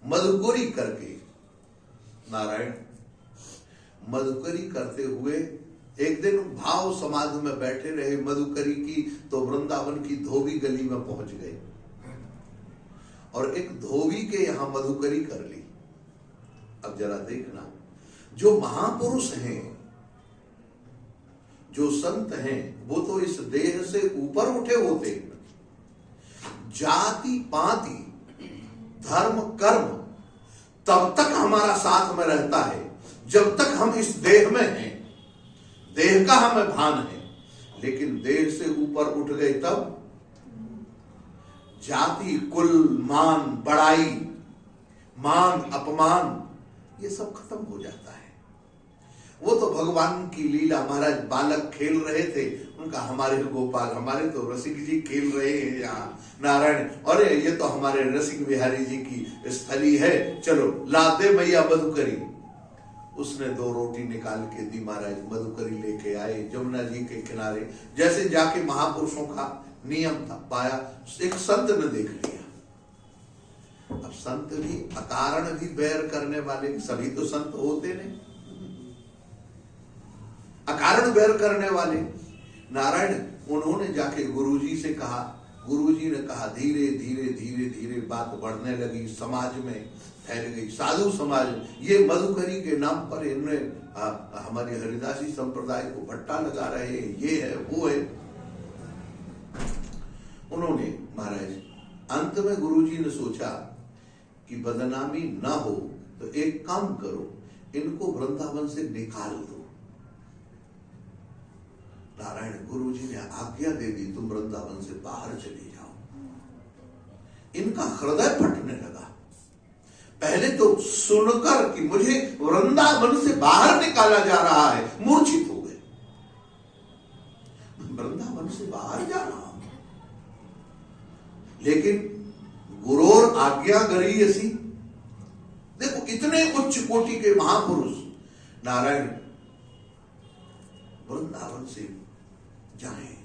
मधुकरी करके नारायण मधुकरी करते हुए एक दिन भाव समाधि में बैठे रहे मधुकरी की, तो वृंदावन की धोबी गली में पहुंच गए और एक धोबी के यहां मधुकरी कर ली। अब जरा देखना, जो महापुरुष हैं, जो संत हैं, वो तो इस देह से ऊपर उठे होते हैं। जाति पाति धर्म कर्म तब तक हमारा साथ में रहता है जब तक हम इस देह में हैं, देह का हमें भान है। लेकिन देह से ऊपर उठ गए तब जाति कुल मान बड़ाई मान अपमान ये सब खत्म हो जाता है। वो तो भगवान की लीला, महाराज बालक खेल रहे थे, उनका हमारे गोपाल, हमारे तो रसिक जी खेल रहे हैं यहाँ नारायण, और ये तो हमारे रसिक बिहारी जी की स्थली है, चलो ला दे मैया मधुकरी। उसने 2 रोटी निकाल के दी, महाराज मधुकरी लेके आए जमुना जी के किनारे। जैसे जाके महापुरुषों का नियम था, पाया एक संत ने देख लिया। अब संत भी अकारण भी बैर करने वाले, सभी तो संत होते नहीं, अकारण बैर करने वाले नारायण। उन्होंने जाके गुरुजी से कहा, गुरुजी ने कहा धीरे धीरे धीरे धीरे बात बढ़ने लगी, समाज में फैल गई, साधु समाज। ये मधुकरी के नाम पर इन्होंने हमारे हरिदासी संप्रदाय को भट्टा लगा रहे हैं, ये है वो है। उन्होंने महाराज अंत में गुरुजी ने सोचा कि बदनामी ना हो तो एक काम करो, इनको वृंदावन से निकाल दो। नारायण गुरुजी ने आज्ञा दे दी, तुम वृंदावन से बाहर चले जाओ। इनका हृदय फटने लगा। पहले तो सुनकर कि मुझे वृंदावन से बाहर निकाला जा रहा है, मूर्छित हो गए। वृंदावन से बाहर जा रहा हूं, लेकिन गुरोर आज्ञा गरी ऐसी। देखो इतने उच्च कोटि के महापुरुष नारायण वृंदावन से जाएं।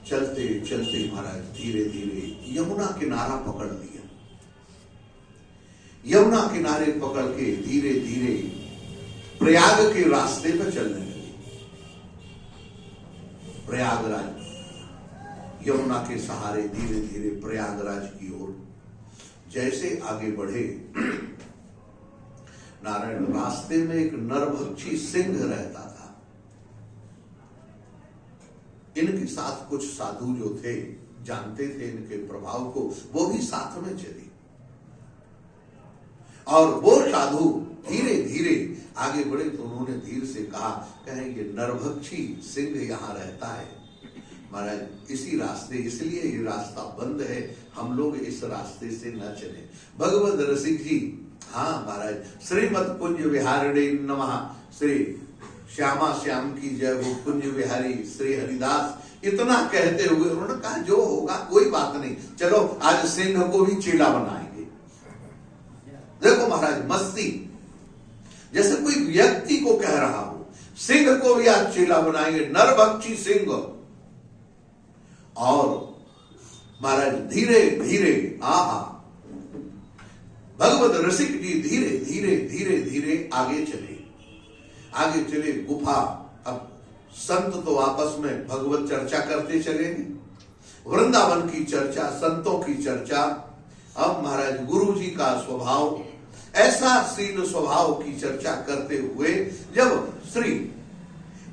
चलते चलते महाराज धीरे धीरे यमुना किनारा पकड़ लिया। यमुना किनारे पकड़ के धीरे धीरे प्रयाग के रास्ते पर चलने लगे। प्रयागराज यमुना के सहारे धीरे धीरे प्रयागराज की ओर जैसे आगे बढ़े, नारायण रास्ते में एक नरभक्षी सिंह रहता था। इनके साथ कुछ साधु जो थे, जानते थे इनके प्रभाव को, वो भी साथ में चले। और वो साधु धीरे धीरे आगे बढ़े तो उन्होंने धीरे से कहा, कहें ये नरभक्षी सिंह यहाँ रहता है महाराज, इसी रास्ते, इसलिए ये रास्ता बंद है, हम लोग इस रास्ते से न चले। भगवत रसिक जी, हाँ महाराज, श्रीमद कुंज विहारिणे नमः, श्री श्यामा श्याम की जय हो, कुंज विहारी श्री हरिदास। इतना कहते हुए उन्होंने कहा जो होगा कोई बात नहीं, चलो आज सिंह को भी चेला बनाएंगे। देखो महाराज मस्ती, जैसे कोई व्यक्ति को कह रहा हो, सिंह को भी आज चेला बनाएंगे, नरभक्षी सिंह। और महाराज धीरे धीरे आहा भगवत रसिक जी धीरे धीरे धीरे धीरे आगे चले, आगे चले गुफा। अब संत तो आपस में भगवत चर्चा करते चलेंगे, वृंदावन की चर्चा, संतों की चर्चा। अब महाराज गुरु जी का स्वभाव, ऐसा सील स्वभाव की चर्चा करते हुए जब श्री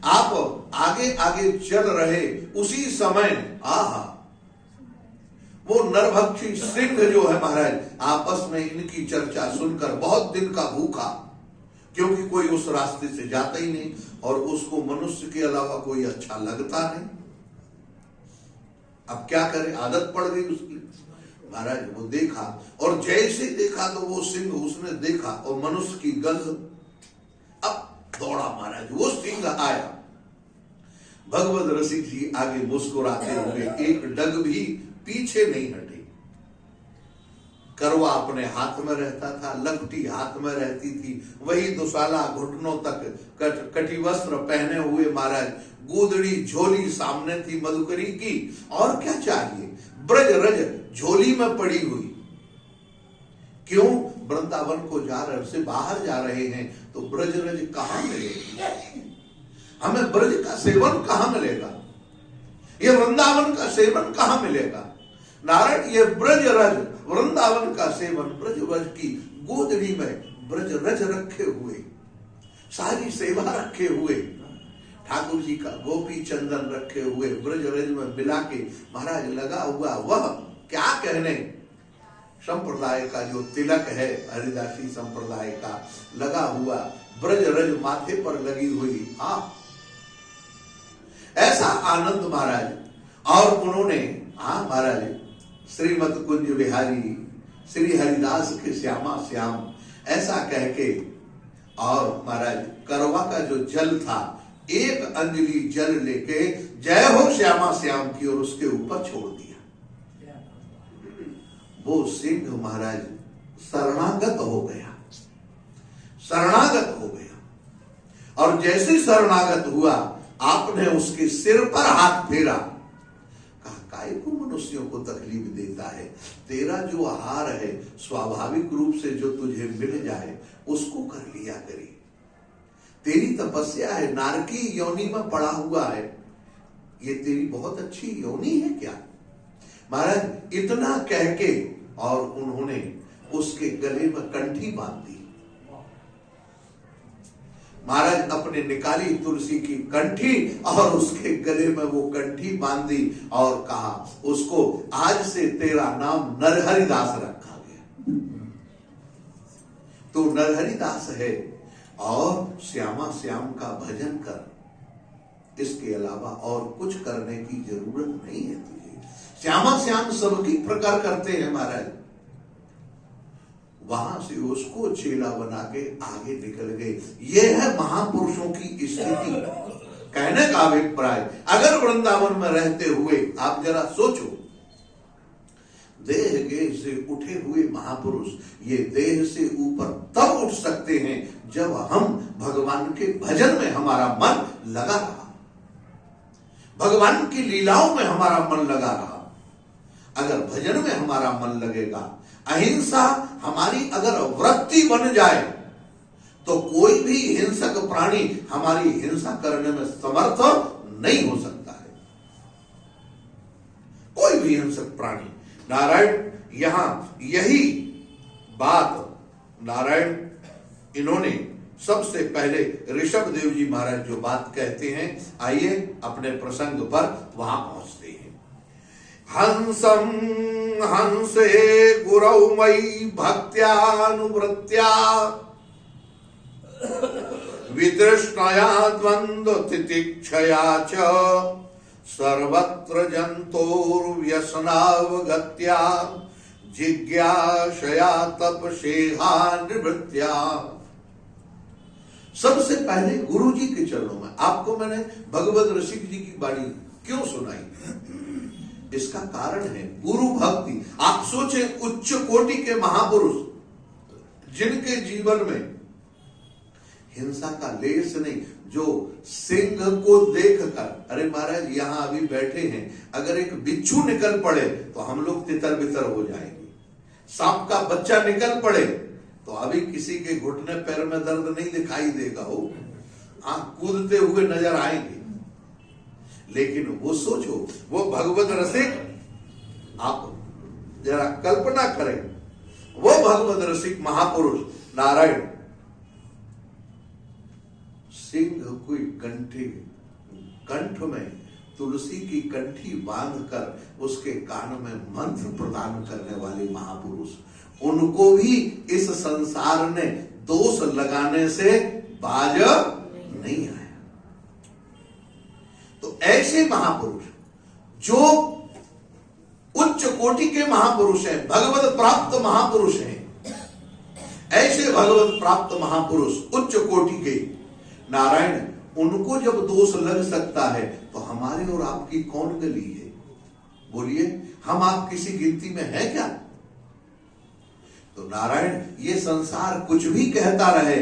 आप आगे आगे चल रहे, उसी समय आहा वो नरभक्षी सिंह जो है महाराज, आपस में इनकी चर्चा सुनकर बहुत दिन का भूखा, क्योंकि कोई उस रास्ते से जाता ही नहीं और उसको मनुष्य के अलावा कोई अच्छा लगता नहीं। अब क्या करे, आदत पड़ गई उसकी। महाराज वो देखा, और जैसे देखा तो वो सिंह उसने देखा और मनुष्य की गंध, अब दौड़ा महाराज, वो सिंह आया। भगवत रसिक जी आगे मुस्कुराते हुए, एक डग भी पीछे नहीं हटे। करवा अपने हाथ में रहता था, लपटी हाथ में रहती थी, वही दुशाला घुटनों तक कटी वस्त्र पहने हुए महाराज, गूदड़ी झोली सामने थी मधुकरी की, और क्या चाहिए, ब्रज रज झोली में पड़ी हुई। क्यों? वृंदावन को जा रहे से बाहर जा रहे हैं तो ब्रज रज कहां मिलेगी? हमें ब्रज का सेवन कहां मिलेगा? ये वृंदावन का सेवन कहां मिलेगा? नारायण, ये ब्रज रज वृंदावन का सेवन ब्रज रज की गोदड़ी में ब्रज रज रखे हुए, सारी सेवा रखे हुए, ठाकुर जी का गोपी चंदन रखे हुए ब्रज रज में मिला के महाराज लगा हुआ, वह क्या कहने संप्रदाय का जो तिलक है, हरिदासी संप्रदाय का लगा हुआ ब्रज रज माथे पर लगी हुई, हाँ ऐसा आनंद महाराज। और उन्होंने हाँ महाराज श्रीमद कुंज बिहारी श्री हरिदास के श्यामा श्याम ऐसा कह के, और महाराज करवा का जो जल था एक अंजलि जल लेके जय हो श्यामा श्याम की और उसके ऊपर छोड़ दिया। वो सिंह महाराज शरणागत हो गया, शरणागत हो गया। और जैसे शरणागत हुआ आपने उसके सिर पर हाथ फेरा, कहा काय को मनुष्यों को तकलीफ देता है, तेरा जो आहार है स्वाभाविक रूप से जो तुझे मिल जाए उसको कर लिया करी। तेरी तपस्या है, नारकी योनि में पड़ा हुआ है, ये तेरी बहुत अच्छी योनि है क्या? महाराज इतना कह के और उन्होंने उसके गले में कंठी बांध दी। महाराज अपने निकाली तुलसी की कंठी और उसके गले में वो कंठी बांधी और कहा उसको आज से तेरा नाम नरहरिदास रखा गया, तू नरहरिदास है और श्यामा श्याम का भजन कर, इसके अलावा और कुछ करने की जरूरत नहीं है तुझे। श्यामा श्याम सबकी प्रकार करते हैं महाराज। वहां से उसको चेला बना के आगे निकल गए। यह है महापुरुषों की स्थिति। कहने का अभिप्राय, अगर वृंदावन में रहते हुए आप जरा सोचो, देह गेह से उठे हुए महापुरुष ये देह से ऊपर तब उठ सकते हैं जब हम भगवान के भजन में हमारा मन लगा रहा, भगवान की लीलाओं में हमारा मन लगा रहा। अगर भजन में हमारा मन लगेगा, अहिंसा हमारी अगर वृत्ति बन जाए तो कोई भी हिंसक प्राणी हमारी हिंसा करने में समर्थ नहीं हो सकता है, कोई भी हिंसक प्राणी। नारायण यहां यही बात नारायण इन्होंने सबसे पहले ऋषभ देव जी महाराज जो बात कहते हैं, आइए अपने प्रसंग पर वहां पहुंचते हैं। हंसम हंसे गुरौ मयि भक्त्यानुवृत्त्या वितृष्णया द्वंद्व तितिक्षया च सर्वत्र जंतोर्व्यसनावगत्या जिज्ञासया तपसेहा निवृत्त्या। सबसे पहले गुरु जी के चरणों में आपको मैंने भगवत रसिक जी की वाणी क्यों सुनाई, इसका कारण है गुरु भक्ति। आप सोचे उच्च कोटि के महापुरुष जिनके जीवन में हिंसा का लेस नहीं, जो सिंह को देखकर, अरे महाराज यहां अभी बैठे हैं, अगर एक बिच्छू निकल पड़े तो हम लोग तितर बितर हो जाएंगे, सांप का बच्चा निकल पड़े तो अभी किसी के घुटने पैर में दर्द नहीं दिखाई देगा, हो कूदते हुए नजर आएंगे। लेकिन वो सोचो, वो भगवत रसिक, आप जरा कल्पना करें, वो भगवत रसिक महापुरुष नारायण सिंह कोई कंठ में तुलसी की कंठी बांधकर उसके कान में मंत्र प्रदान करने वाले महापुरुष, उनको भी इस संसार ने दोष लगाने से बाज नहीं आया। तो ऐसे महापुरुष जो उच्च कोटि के महापुरुष हैं, भगवत प्राप्त महापुरुष हैं, ऐसे भगवत प्राप्त महापुरुष उच्च कोटि के नारायण, उनको जब दोष लग सकता है तो हमारे और आपकी कौन गली है? बोलिए, हम आप किसी गिनती में है क्या? तो नारायण ये संसार कुछ भी कहता रहे,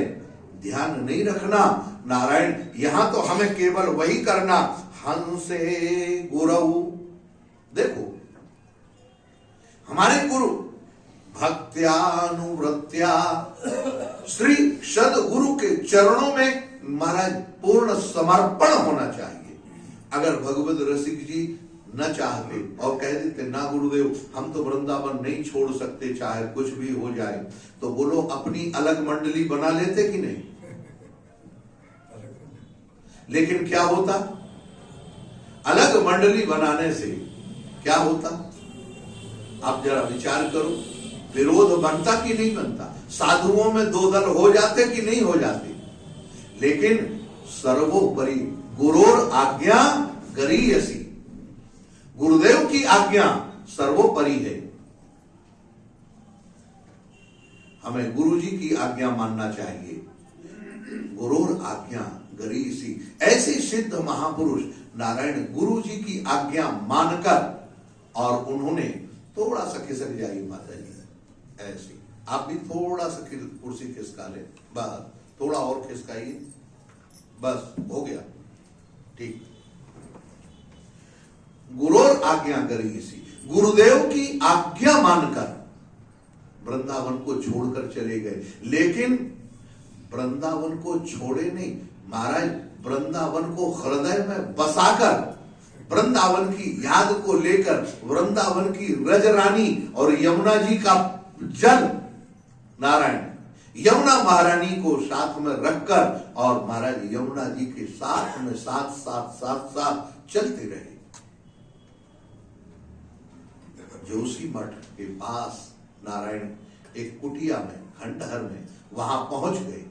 ध्यान नहीं रखना। नारायण यहां तो हमें केवल वही करना, हंसे गुरु। देखो हमारे गुरु भक्त्यानुवृत्त्या श्री सदगुरु के चरणों में महाराज पूर्ण समर्पण होना चाहिए। अगर भगवत रसिक जी न चाहते और कह देते ना गुरुदेव हम तो वृंदावन नहीं छोड़ सकते चाहे कुछ भी हो जाए, तो बोलो अपनी अलग मंडली बना लेते कि नहीं? लेकिन क्या होता? अलग मंडली बनाने से क्या होता? आप जरा विचार करो, विरोध बनता कि नहीं बनता? साधुओं में दो दल हो जाते कि नहीं हो जाते? लेकिन सर्वोपरि गुरोर आज्ञा गरीयसी, गुरुदेव की आज्ञा सर्वोपरि है। हमें गुरु जी की आज्ञा मानना चाहिए। गुरोर आज्ञा गरीयसी, ऐसे सिद्ध महापुरुष नारायण गुरु जी की आज्ञा मानकर, और उन्होंने थोड़ा सा खिसक जाइए माता जी, ऐसे आप भी थोड़ा सा कुर्सी खिसका ले, बस थोड़ा और खिसकाइए, बस हो गया, ठीक। गुरोर आज्ञा गरीयसी, गुरुदेव की आज्ञा मानकर वृंदावन को छोड़कर चले गए। लेकिन वृंदावन को छोड़े नहीं महाराज, वृंदावन को हृदय में बसाकर, वृंदावन की याद को लेकर, वृंदावन की रजरानी और यमुना जी का जल नारायण यमुना महारानी को साथ में रखकर, और महाराज यमुना जी के साथ में साथ चलते रहे। जोशी मठ के पास नारायण एक कुटिया में, खंडहर में, वहां पहुंच गए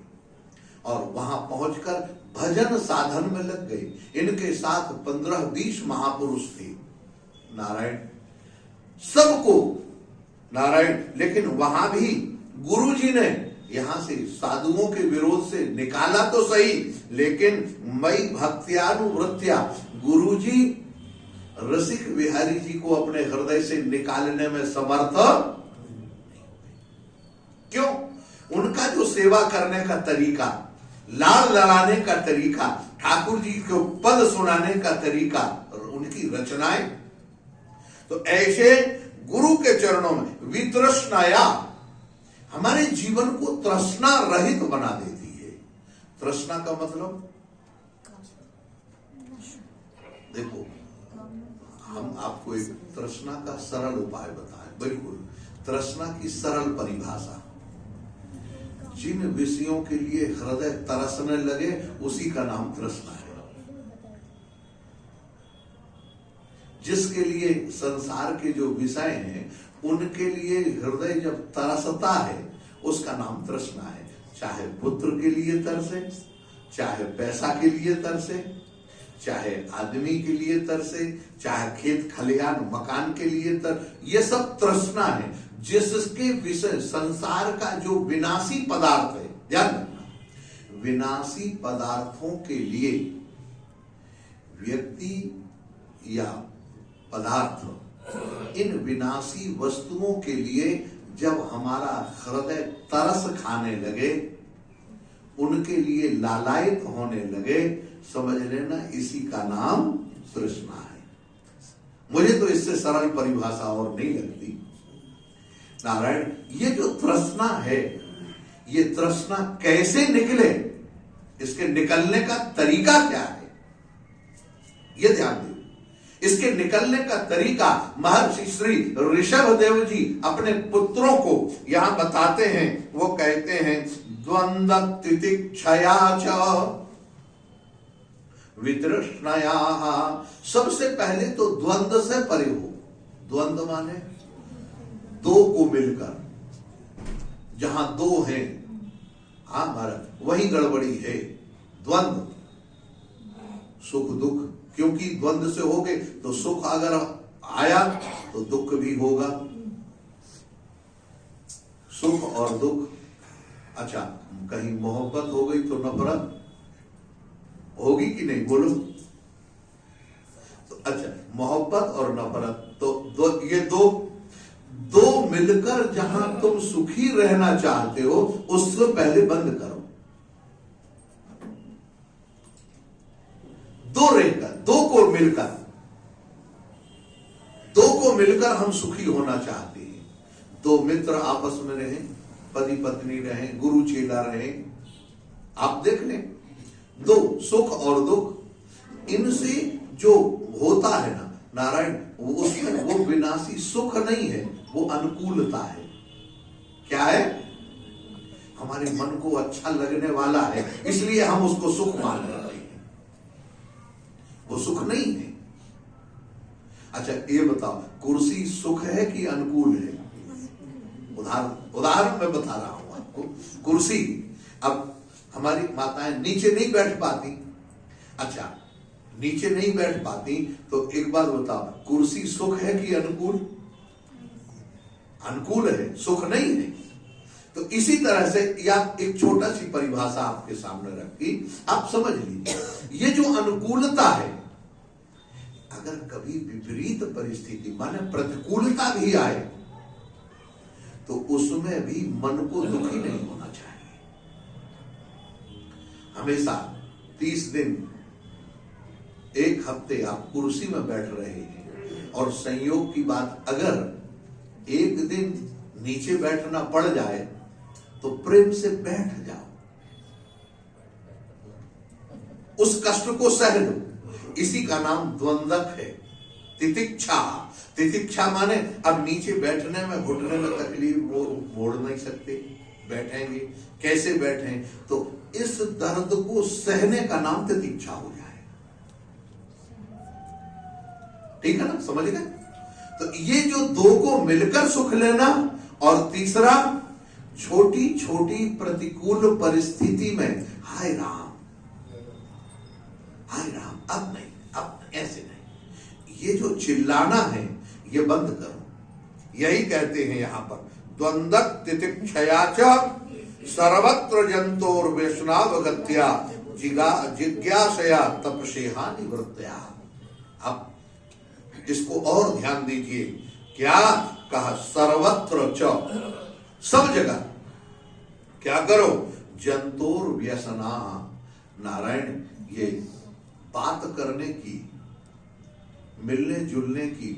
और वहां पहुंचकर भजन साधन में लग गए। इनके साथ 15-20 महापुरुष थे नारायण, सबको नारायण, लेकिन वहां भी गुरु जी ने यहां से साधुओं के विरोध से निकाला तो सही, लेकिन मई भक्त्यानुवृत्त्या गुरु जी रसिक बिहारी जी को अपने हृदय से निकालने में समर्थ। क्यों? उनका जो सेवा करने का तरीका, लाड़ लड़ाने का तरीका, ठाकुर जी को पद सुनाने का तरीका, उनकी रचनाएं, तो ऐसे गुरु के चरणों में वितृष्णाया हमारे जीवन को तृष्णा रहित बना देती है। तृष्णा का मतलब देखो, हम आपको एक तृष्णा का सरल उपाय बताएं। बिल्कुल तृष्णा की सरल परिभाषा, जिन विषयों के लिए हृदय तरसने लगे उसी का नाम तृष्णा है। जिसके लिए संसार के जो विषय हैं उनके लिए हृदय जब तरसता है उसका नाम तृष्णा है। चाहे पुत्र के लिए तरसे, चाहे पैसा के लिए तरसे, चाहे आदमी के लिए तरसे, चाहे खेत खलिहान मकान के लिए ये सब तृष्णा है। जिसके विषय संसार का जो विनाशी पदार्थ है, ध्यान रखना, विनाशी पदार्थों के लिए व्यक्ति या पदार्थ, इन विनाशी वस्तुओं के लिए जब हमारा हृदय तरस खाने लगे, उनके लिए लालायित होने लगे, समझ लेना इसी का नाम तृष्णा है। मुझे तो इससे सरल परिभाषा और नहीं लगती नारायण। ये जो तृष्णा है, ये तृष्णा कैसे निकले, इसके निकलने का तरीका क्या है, ये ध्यान दो। इसके निकलने का तरीका महर्षि श्री ऋषभ देव जी अपने पुत्रों को यहां बताते हैं। वो कहते हैं द्वंद्व तितिक्षया च वितृष्णया। सबसे पहले तो द्वंद्व से परे हो। द्वंद्व माने दो को मिलकर, जहां दो हैं, हाँ महाराज वही गड़बड़ी है। द्वंद्व सुख दुख, क्योंकि द्वंद्व से हो गए तो सुख अगर आया तो दुख भी होगा। सुख और दुख, अच्छा कहीं मोहब्बत हो गई तो नफरत होगी कि नहीं, बोलो। तो अच्छा मोहब्बत और नफरत, तो ये दो मिलकर जहां तुम सुखी रहना चाहते हो उससे पहले बंद करो। दो रहकर, दो को मिलकर हम सुखी होना चाहते हैं। दो मित्र आपस में रहे, पति पत्नी रहे, गुरु चेला रहे, आप देख लें, दो सुख और दुख, इनसे जो होता है ना नारायण, वो उसमें वो विनाशी सुख नहीं है, वो अनुकूलता है। क्या है? हमारे मन को अच्छा लगने वाला है, इसलिए हम उसको सुख मान रहे हैं, वो सुख नहीं है। अच्छा ये बताओ, कुर्सी सुख है कि अनुकूल है? उदाहरण मैं बता रहा हूं आपको। कुर्सी, अब हमारी माताएं नीचे नहीं बैठ पाती, अच्छा नीचे नहीं बैठ पाती, तो एक बात बताओ, कुर्सी सुख है कि अनुकूल? अनुकूल है, सुख नहीं है। तो इसी तरह से, या एक छोटा सी परिभाषा आपके सामने रखी, आप समझ लीजिए, ये जो अनुकूलता है, अगर कभी विपरीत परिस्थिति माने प्रतिकूलता भी आए, तो उसमें भी मन को दुखी नहीं होना चाहिए। हमेशा 30 दिन, एक हफ्ते आप कुर्सी में बैठ रहे हैं, और संयोग की बात, अगर एक दिन नीचे बैठना पड़ जाए तो प्रेम से बैठ जाओ, उस कष्ट को सह लो। इसी का नाम द्वंद्वक है, तितिक्षा। तितिक्षा माने अब नीचे बैठने में, घुटने में तकलीफ, वो मोड़ नहीं सकते, बैठेंगे कैसे बैठें, तो इस दर्द को सहने का नाम तितिक्षा हो जाए। ठीक है ना, समझ गए? तो ये जो दो को मिलकर सुख लेना, और तीसरा छोटी छोटी प्रतिकूल परिस्थिति में हाय राम, हाय राम, अब नहीं, अब ऐसे नहीं, ये जो चिल्लाना है ये बंद करो। यही कहते हैं यहां पर, द्वंद्वक तितिक्षया च सर्वत्र जंतोर वैष्णवगत्या जिज्ञासया तपसेहा निवृत्तया। अब इसको और ध्यान दीजिए, क्या कहा? सर्वत्र च, सब जगह क्या करो? जंतोर व्यसना। नारायण, ये बात करने की, मिलने जुलने की,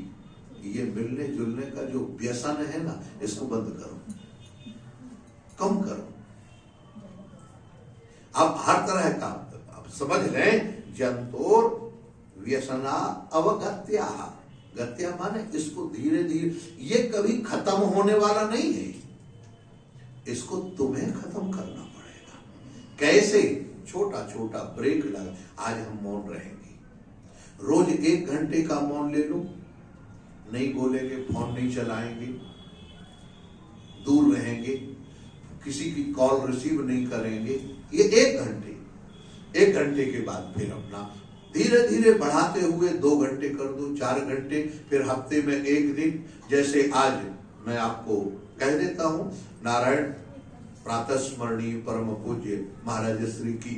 ये मिलने जुलने का जो व्यसन है ना, इसको बंद करो, कम करो। आप हर तरह का, आप समझ लें, जंतोर व्यसना अवगत्या। गत्या माने इसको धीरे धीरे, ये कभी खत्म होने वाला नहीं है, इसको तुम्हें खत्म करना पड़ेगा। कैसे? छोटा छोटा ब्रेक लगा, आज हम मौन रहेंगे, रोज 1 घंटे का मौन ले लो, नहीं बोलेंगे, फोन नहीं चलाएंगे, दूर रहेंगे, किसी की कॉल रिसीव नहीं करेंगे, ये 1 घंटे के बाद फिर अपना धीरे धीरे बढ़ाते हुए 2 घंटे कर दो, 4 घंटे, फिर हफ्ते में 1 दिन। जैसे आज मैं आपको कह देता हूं, नारायण प्रातः स्मरणीय परम पूज्य महाराज श्री की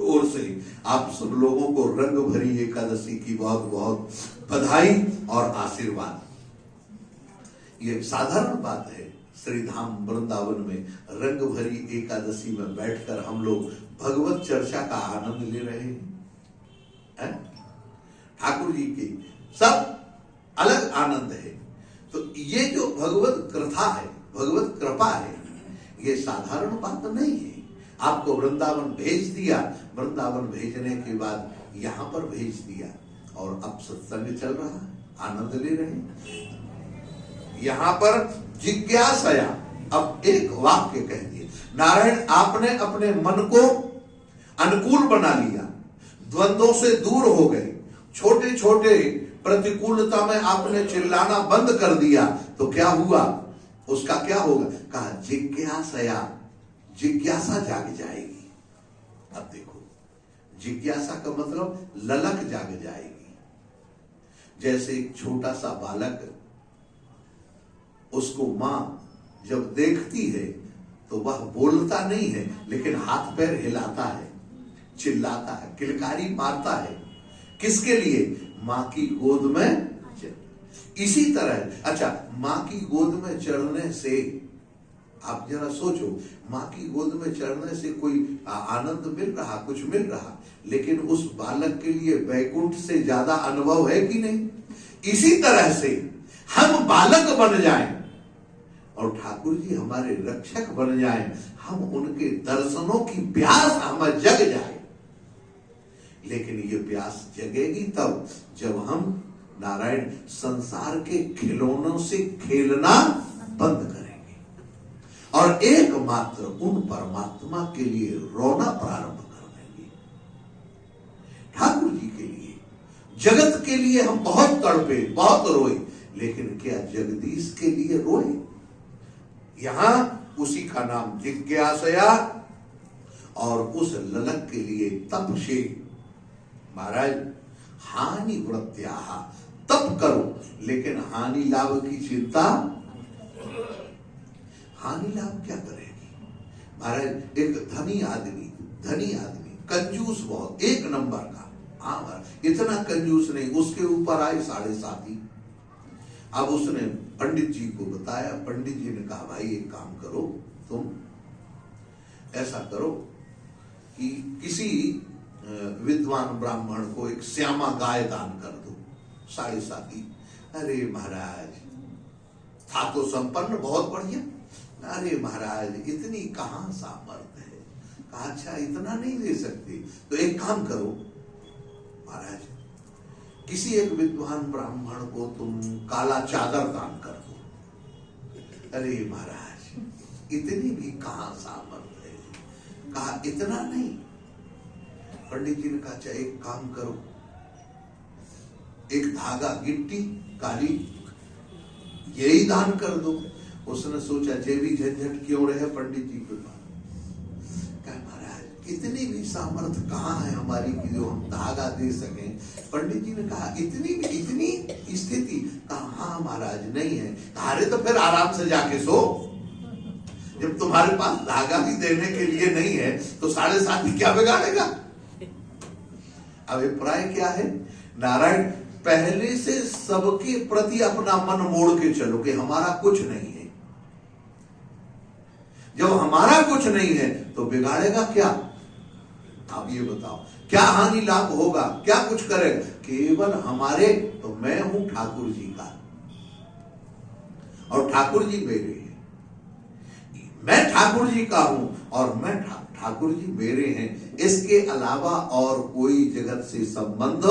ओर से आप सब लोगों को रंग भरी एकादशी की बहुत बहुत बधाई और आशीर्वाद। ये साधारण बात है, श्री धाम वृंदावन में रंग भरी एकादशी में बैठकर हम लोग भगवत चर्चा का आनंद ले रहे हैं। ठाकुर जी की सब अलग आनंद है। तो ये जो भगवत कृपा है, भगवत कृपा है, ये साधारण बात नहीं है। आपको वृंदावन भेज दिया, वृंदावन भेजने के बाद यहां पर भेज दिया, और अब सत्संग चल रहा है, आनंद ले रहे हैं। यहां पर जिज्ञासया, अब एक वाक्य कह दिए, नारायण आपने अपने मन को अनुकूल बना लिया, द्वंद्वों से दूर हो गए, छोटे छोटे प्रतिकूलता में आपने चिल्लाना बंद कर दिया, तो क्या हुआ? उसका क्या होगा? कहा जिज्ञासया, जिज्ञासा जाग जाएगी। अब देखो, जिज्ञासा का मतलब ललक जाग जाएगी। जैसे एक छोटा सा बालक, उसको मां जब देखती है तो वह बोलता नहीं है, लेकिन हाथ पैर हिलाता है, चिल्लाता है, किलकारी मारता है। किसके लिए? मां की गोद में। इसी तरह, अच्छा, मां की गोद में चढ़ने से, आप जरा सोचो, मां की गोद में चढ़ने से कोई आनंद मिल रहा, कुछ मिल रहा, लेकिन उस बालक के लिए वैकुंठ से ज्यादा अनुभव है कि नहीं? इसी तरह से हम बालक बन जाएं और ठाकुर जी हमारे रक्षक बन जाएं, हम उनके दर्शनों की प्यास हमें जग जाए। लेकिन ये प्यास जगेगी तब जब हम नारायण संसार के खिलौनों से खेलना बंद करेंगे और एकमात्र उन परमात्मा के लिए रोना प्रारंभ कर देंगे। ठाकुर जी के लिए, जगत के लिए हम बहुत तड़पे, बहुत रोए, लेकिन क्या जगदीश के लिए रोए? यहां उसी का नाम जिज्ञासया और उस ललक के लिए तप से महाराज हानि वृत्त्या, तप करो लेकिन हानि लाभ की चिंता। हानि लाभ क्या करेगी महाराज? एक धनी आदमी कंजूस बहुत, एक नंबर का, हाँ इतना कंजूस नहीं, उसके ऊपर आए 7.5। अब उसने पंडित जी को बताया, पंडित जी ने कहा भाई एक काम करो, तुम ऐसा करो कि किसी विद्वान ब्राह्मण को एक श्यामा गाय दान कर दो, 7.5। अरे महाराज था तो संपन्न, बहुत बढ़िया। अरे महाराज इतनी कहां सामर्थ्य है? कहा अच्छा इतना नहीं दे सकते, तो एक काम करो महाराज, किसी एक विद्वान ब्राह्मण को तुम काला चादर दान कर दो। अरे महाराज इतनी भी कहां सामर्थ्य है? कहा इतना नहीं। पंडित जी ने कहा अच्छा एक काम करो, एक धागा गिट्टी काली यही दान कर दो। उसने सोचा जे भी झंझट क्यों रहे पंडित जी के पास। कहा महाराज इतनी भी सामर्थ्य कहाँ है हमारी कि जो हम धागा दे सकें? पंडित जी ने कहा इतनी स्थिति? कहा हाँ महाराज नहीं है। अरे तो फिर आराम से जाके सो, जब तुम्हारे पास धागा भी देने के लिए नहीं है तो 7.5 क्या बिगाड़ेगा? अभिप्राय क्या है नारायण? पहले से सबके प्रति अपना मन मोड़ के चलो कि हमारा कुछ नहीं है। जब हमारा कुछ नहीं है तो बिगाड़ेगा क्या? आप ये बताओ, क्या हानि लाभ होगा? क्या कुछ करेगा? केवल हमारे, तो मैं हूं ठाकुर जी का और ठाकुर जी मेरे हैं, मैं ठाकुर जी का हूं और मैं ठाकुर जी मेरे हैं। इसके अलावा और कोई जगत से संबंध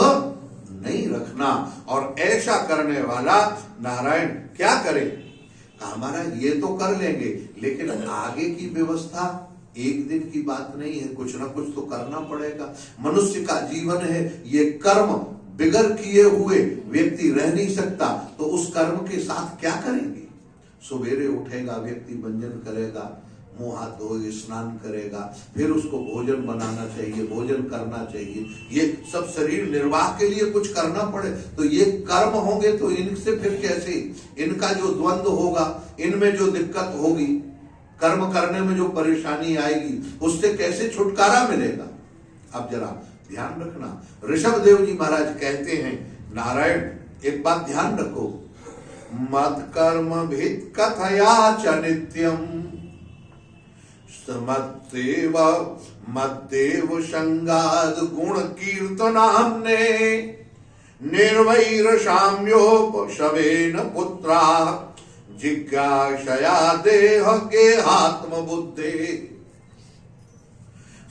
नहीं रखना। और ऐसा करने वाला नारायण क्या करे? हमारा ये तो कर लेंगे, लेकिन आगे की व्यवस्था एक दिन की बात नहीं है, कुछ ना कुछ तो करना पड़ेगा। मनुष्य का जीवन है, ये कर्म बिगर किए हुए व्यक्ति रह नहीं सकता। तो उस कर्म के साथ क्या करेंगे? सवेरे उठेगा व्यक्ति, भंजन करेगा, मुंह हाथ धोए, स्नान करेगा, फिर उसको भोजन बनाना चाहिए, भोजन करना चाहिए। ये सब शरीर निर्वाह के लिए कुछ करना पड़े, तो ये कर्म होंगे तो इनसे फिर कैसे? इनका जो द्वंद्व होगा, इनमें जो दिक्कत होगी, कर्म करने में जो परेशानी आएगी, उससे कैसे छुटकारा मिलेगा? अब जरा ध्यान रखना। ऋषभ देव जी महाराज कहते हैं नारायण एक बात ध्यान रखो, मत कर्म भित कथया च नित्यम मद्देव संगाद गुण कीर्तनाम्ने निर्वैर साम्योपशवेन पुत्रा जिज्ञासया देह गेहात्म बुद्धे।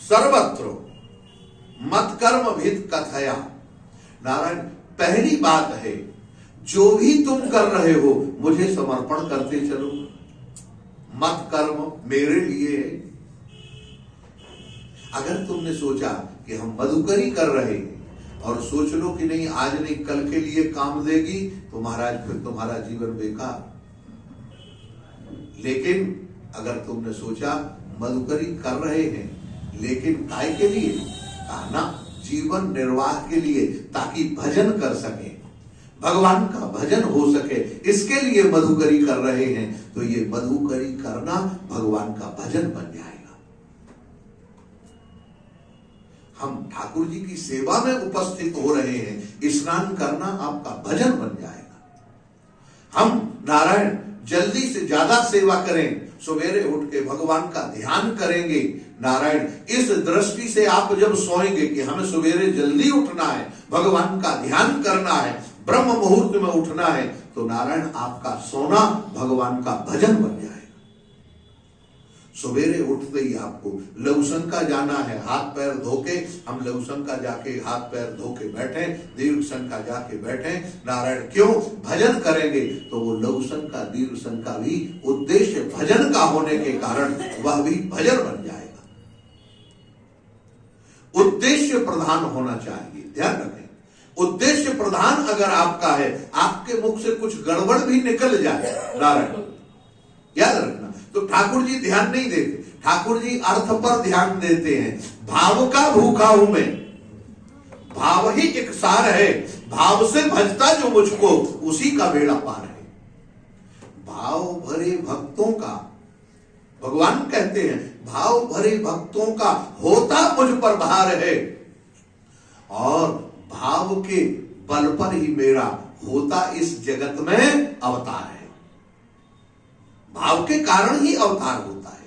सर्वत्र मत कर्म भित कथया। नारायण पहली बात है, जो भी तुम कर रहे हो मुझे समर्पण करते चलो। मत कर्म मेरे लिए है। अगर तुमने सोचा कि हम मधुकरी कर रहे हैं और सोच लो कि नहीं आज नहीं कल के लिए काम देगी, तो महाराज फिर तुम्हारा जीवन बेकार। लेकिन अगर तुमने सोचा मधुकरी कर रहे हैं लेकिन काय के लिए? कहना जीवन निर्वाह के लिए, ताकि भजन कर सके, भगवान का भजन हो सके, इसके लिए मधुकरी कर रहे हैं, तो ये मधुकरी करना भगवान का भजन बन जाएगा। हम ठाकुर जी की सेवा में उपस्थित हो रहे हैं, स्नान करना आपका भजन बन जाएगा। हम नारायण जल्दी से ज्यादा सेवा करें, सवेरे उठ के भगवान का ध्यान करेंगे। नारायण इस दृष्टि से आप जब सोएंगे कि हमें सवेरे जल्दी उठना है, भगवान का ध्यान करना है, ब्रह्म मुहूर्त में उठना है, तो नारायण आपका सोना भगवान का भजन बन जाएगा। सवेरे उठते ही आपको लघुशंका जाना है, हाथ पैर धोके हम लघुशंका जाके हाथ पैर धोके बैठे, दीर्घ शंका जाके बैठे, नारायण क्यों भजन करेंगे तो वो लघुशंका दीर्घ शंका भी उद्देश्य भजन का होने के कारण वह भी भजन बन जाएगा। उद्देश्य प्रधान होना चाहिए, ध्यान रखें। उद्देश्य प्रधान अगर आपका है, आपके मुख से कुछ गड़बड़ भी निकल जाए नारायण याद रखना। तो ठाकुर जी ध्यान नहीं देते, ठाकुर जी अर्थ पर ध्यान देते हैं। भाव का भूखा हूं मैं, भाव ही एक सार है, भाव से भजता जो मुझको उसी का बेड़ा पार है। भाव भरे भक्तों का, भगवान कहते हैं भाव भरे भक्तों का होता मुझ पर भार है, और भाव के बल पर ही मेरा होता इस जगत में अवतार है। भाव के कारण ही अवतार होता है।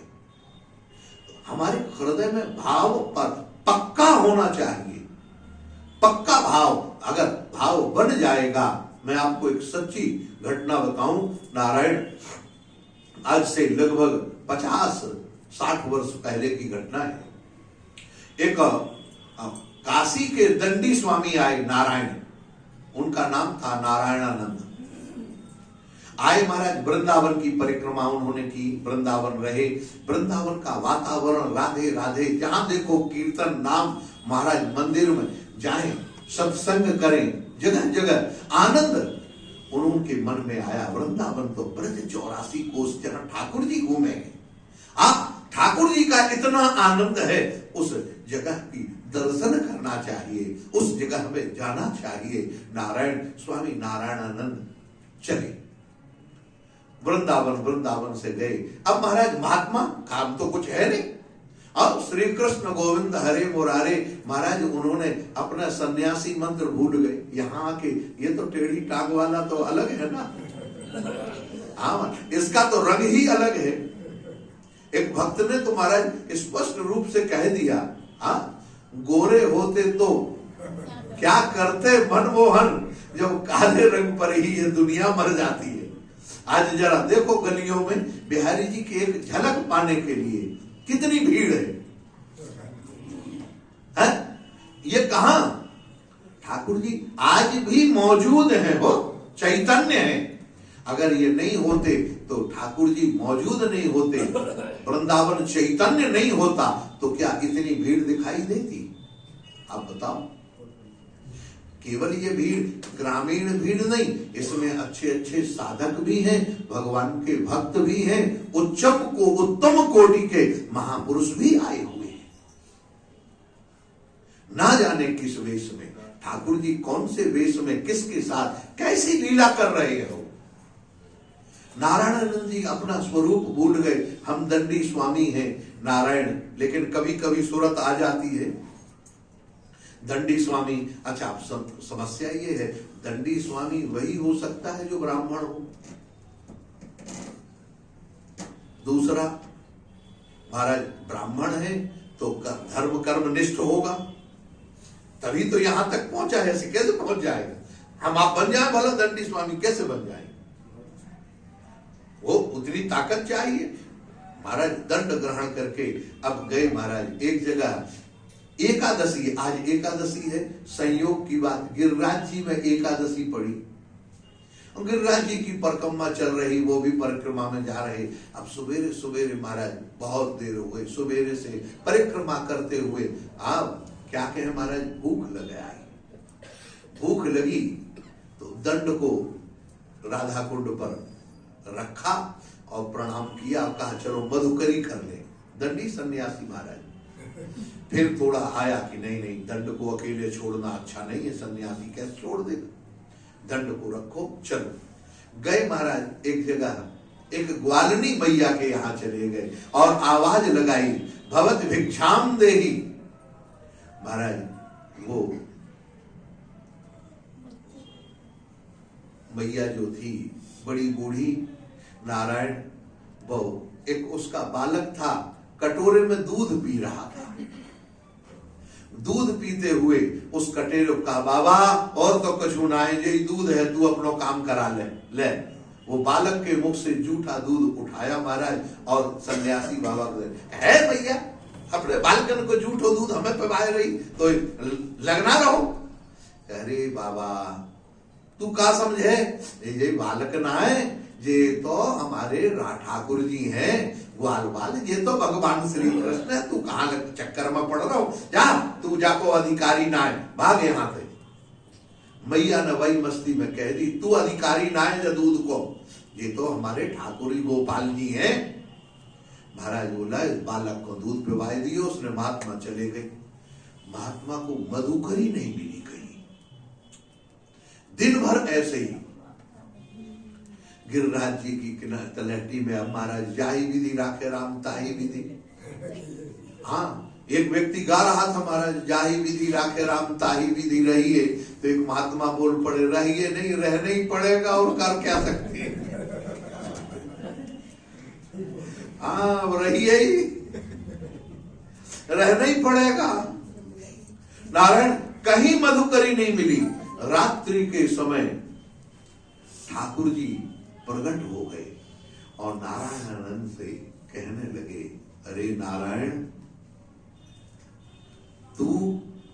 हमारे हृदय में भाव पर पक्का होना चाहिए, पक्का भाव। अगर भाव बन जाएगा, मैं आपको एक सच्ची घटना बताऊं, नारायण आज से लगभग 50-60 वर्ष पहले की घटना है। एक काशी के दंडी स्वामी आए नारायण, उनका नाम था नारायणानंद। आए महाराज, वृंदावन की परिक्रमा उन्होंने की, वृंदावन रहे, वृंदावन का वातावरण राधे राधे, जहां देखो कीर्तन नाम, महाराज मंदिर में जाएं, सत्संग करें, जगह जगह आनंद उनके मन में आया। वृंदावन तो ब्रज 84 कोस जहां ठाकुर जी घूमेंगे, आप ठाकुर जी का इतना आनंद है, उस जगह की दर्शन करना चाहिए, उस जगह में जाना चाहिए। नारायण स्वामी नारायणानंद चले वृंदावन से गए। अब महाराज महात्मा काम तो कुछ है नहीं, अब श्री कृष्ण गोविंद हरे मुरारे, महाराज उन्होंने अपना सन्यासी मंत्र भूल गए। यहाँ आके ये तो टेढ़ी टांग वाला तो अलग है ना, हाँ इसका तो रंग ही अलग है। एक भक्त ने तो महाराज स्पष्ट रूप से कह दिया, हाँ गोरे होते तो क्या करते मनमोहन, जब काले रंग पर ही ये दुनिया मर जाती है। आज जरा देखो गलियों में बिहारी जी की एक झलक पाने के लिए कितनी भीड़ है? ये कहां ठाकुर जी आज भी मौजूद हैं, वो चैतन्य है। अगर ये नहीं होते तो ठाकुर जी मौजूद नहीं होते, वृंदावन चैतन्य नहीं होता तो क्या इतनी भीड़ दिखाई देती? आप बताओ। केवल ये भीड़ ग्रामीण भीड़ नहीं, इसमें अच्छे अच्छे साधक भी हैं, भगवान के भक्त भी हैं, उत्तम कोटि के महापुरुष भी आए हुए हैं। ना जाने किस वेश में ठाकुर जी कौन से वेश में किसके साथ कैसी लीला कर रहे हो। नारायणानंद जी अपना स्वरूप भूल गए। हम दंडी स्वामी हैं नारायण, लेकिन कभी कभी सूरत आ जाती है दंडी स्वामी। अच्छा, समस्या ये है, दंडी स्वामी वही हो सकता है जो ब्राह्मण हो। दूसरा, महाराज ब्राह्मण है तो धर्म कर्म निष्ठ होगा, तभी तो यहां तक पहुंचा है। ऐसे कैसे पहुंच जाएगा? हम आप बन जाए भला दंडी स्वामी, कैसे बन जाए? वो उतनी ताकत चाहिए। महाराज दंड ग्रहण करके अब गए महाराज एक जगह, एकादशी, आज एकादशी है, संयोग की बात, गिरिराज जी में एकादशी पड़ी। गिरिराज जी की परिक्रमा चल रही, वो भी परिक्रमा में जा रहे। अब सवेरे सवेरे महाराज बहुत देर हो गई, सवेरे से परिक्रमा करते हुए आप क्या कहें महाराज, भूख लग आई। भूख लगी तो दंड को राधा कुंड पर रखा और प्रणाम किया, कहा चलो मधुकरी कर ले। दंडी सन्यासी महाराज फिर थोड़ा आया कि नहीं नहीं, दंड को अकेले छोड़ना अच्छा नहीं है, सन्यासी कैसे छोड़ देगा, दंड को रखो चलो। गए महाराज एक जगह, एक ग्वालिनी मैया के यहां चले गए और आवाज लगाई, भवत भिक्षाम देही। महाराज वो मैया जो थी बड़ी बूढ़ी, नारायण वो एक उसका बालक था, कटोरे में दूध पी रहा था। दूध पीते हुए उस कटेरे का बाबा और तो कछु ना है, यही दूध है, तू अपनो काम करा ले। वो बालक के मुख से जूठा दूध उठाया महाराज और सन्यासी बाबा को है भैया अपने बालकन को जूठो दूध हमें पिवाए रही तो लगना रहो। अरे बाबा तू का समझे, ये बालक ना है, ये तो हमारे ठाकुर जी हैं ग्वाल बाल, ये तो भगवान श्री कृष्ण है, तू कहाँ चक्कर में पड़ रहा हो, जा तू जाको अधिकारी ना है, भाग यहाँ से। मैया ने वही मस्ती में कह दी तू अधिकारी ना है दूध को, ये तो हमारे ठाकुर गोपाल जी हैं। महाराज बोला इस बालक को दूध पिवाए दियो, उसने महात्मा चले गए। महात्मा को मधुकरी नहीं मिली कहीं, दिन भर ऐसे ही गिरिराज जी की तलहटी में। अब महाराज जाही विधि राखे राम ताही विधि। हाँ एक व्यक्ति गा रहा था महाराज जाही विधि राखे राम ताही विधि रहिए, तो एक महात्मा बोल पड़े रहिए नहीं रहना ही पड़ेगा और कर क्या सकते हैं। हाँ रहिए ही, रहना ही पड़ेगा। नारायण कहीं मधुकरी नहीं मिली। रात्रि के समय ठाकुर जी प्रकट हो गए और नारायण आनंद से कहने लगे अरे नारायण तू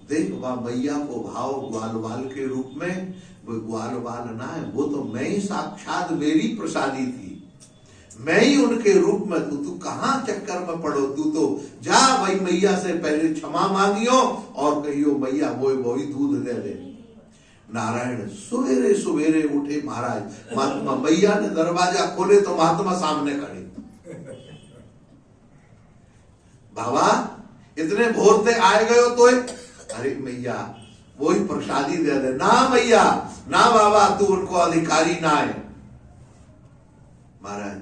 देख वह मैया को भाव ग्वाल बाल के रूप में, वो ग्वाल बाल ना है, वो तो मैं ही साक्षात मेरी प्रसादी थी, मैं ही उनके रूप में। तू कहां चक्कर में पड़ो, तू तो जा भाई मैया से पहले क्षमा मांगियो और कहियो मैया वो ही दूध दे दे। नारायण सवेरे सवेरे उठे महाराज, महात्मा मैया ने दरवाजा खोले तो महात्मा सामने खड़े। बाबा इतने भोर से आए गए हो तो अरे मैया वही प्रसादी दे दे। ना मैया ना बाबा तू उनको अधिकारी ना है। महाराज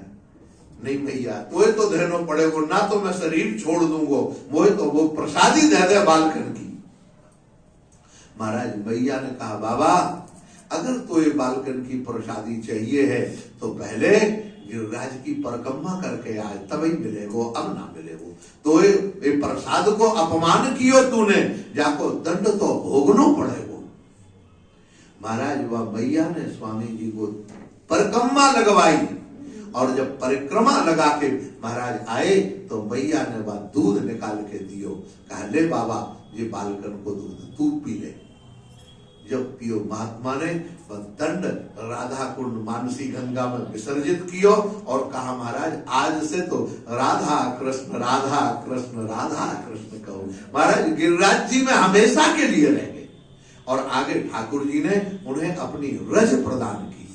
नहीं भैया तो देनो पड़ेगो, ना तो मैं शरीर छोड़ दूंगो, वो तो वो प्रसादी दे दे बालकन की। महाराज मैया ने कहा बाबा अगर तो ये बालकन की प्रसादी चाहिए है तो पहले गिरिराज की परिक्रमा करके आए तभी मिलेगो, अब ना मिलेगो। तो ये प्रसाद को अपमान कियो तूने, जाको दंड तो भोगनो पड़ेगो। महाराज वह मैया ने स्वामी जी को परिक्रमा लगवाई और जब परिक्रमा लगा के महाराज आए तो मैया ने वह दूध निकाल के दियो, कहा ले बाबा ये बालकन को दूध तू पी ले। जब पियो महात्मा ने वह दंड राधा कुंड मानसी गंगा में विसर्जित कियो और कहा महाराज आज से तो राधा कृष्ण राधा कृष्ण राधा कृष्ण कहो। महाराज गिरिराज जी में हमेशा के लिए रह गए और आगे ठाकुर जी ने उन्हें अपनी रज प्रदान की।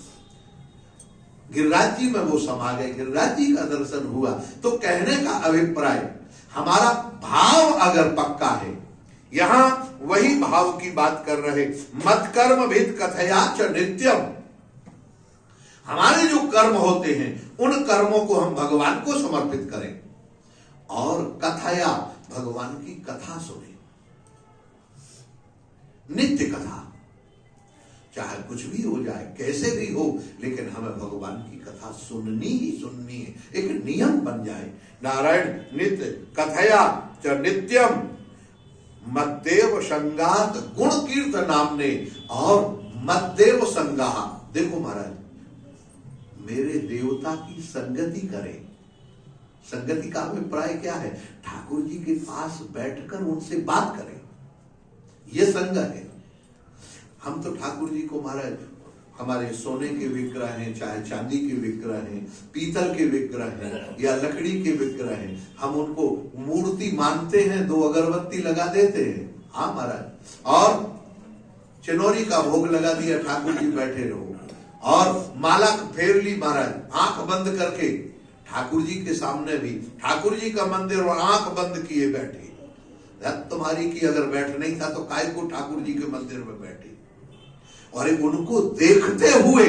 गिरिराज जी में वो समा गए, गिरिराज जी का दर्शन हुआ। तो कहने का अभिप्राय हमारा भाव अगर पक्का है, यहां वही भाव की बात कर रहे, मत कर्म भेद कथया च नित्यम। हमारे जो कर्म होते हैं उन कर्मों को हम भगवान को समर्पित करें और कथया भगवान की कथा सुने, नित्य कथा, चाहे कुछ भी हो जाए कैसे भी हो, लेकिन हमें भगवान की कथा सुननी ही सुननी है, एक नियम बन जाए। नारायण नित्य कथया च नित्यम मद्देव संगात गुण कीर्त नामने और मद्देव संगा। देखो महाराज मेरे देवता की संगति करें। संगति का अभिप्राय क्या है? ठाकुर जी के पास बैठकर उनसे बात करें, यह संग है। हम तो ठाकुर जी को महाराज हमारे सोने के विग्रह हैं, चाहे चांदी के विग्रह हैं, पीतल के विग्रह हैं या लकड़ी के विग्रह हैं, हम उनको मूर्ति मानते हैं, 2 अगरबत्ती लगा देते हैं। हाँ महाराज, और चिनोरी का भोग लगा दिया, ठाकुर जी बैठे रहो, और माला फेर ली महाराज आंख बंद करके, ठाकुर जी के सामने भी ठाकुर जी का मंदिर और आंख बंद किए बैठे। तुम्हारी की अगर बैठ नहीं था तो काय को ठाकुर जी के मंदिर में बैठे। और उनको देखते हुए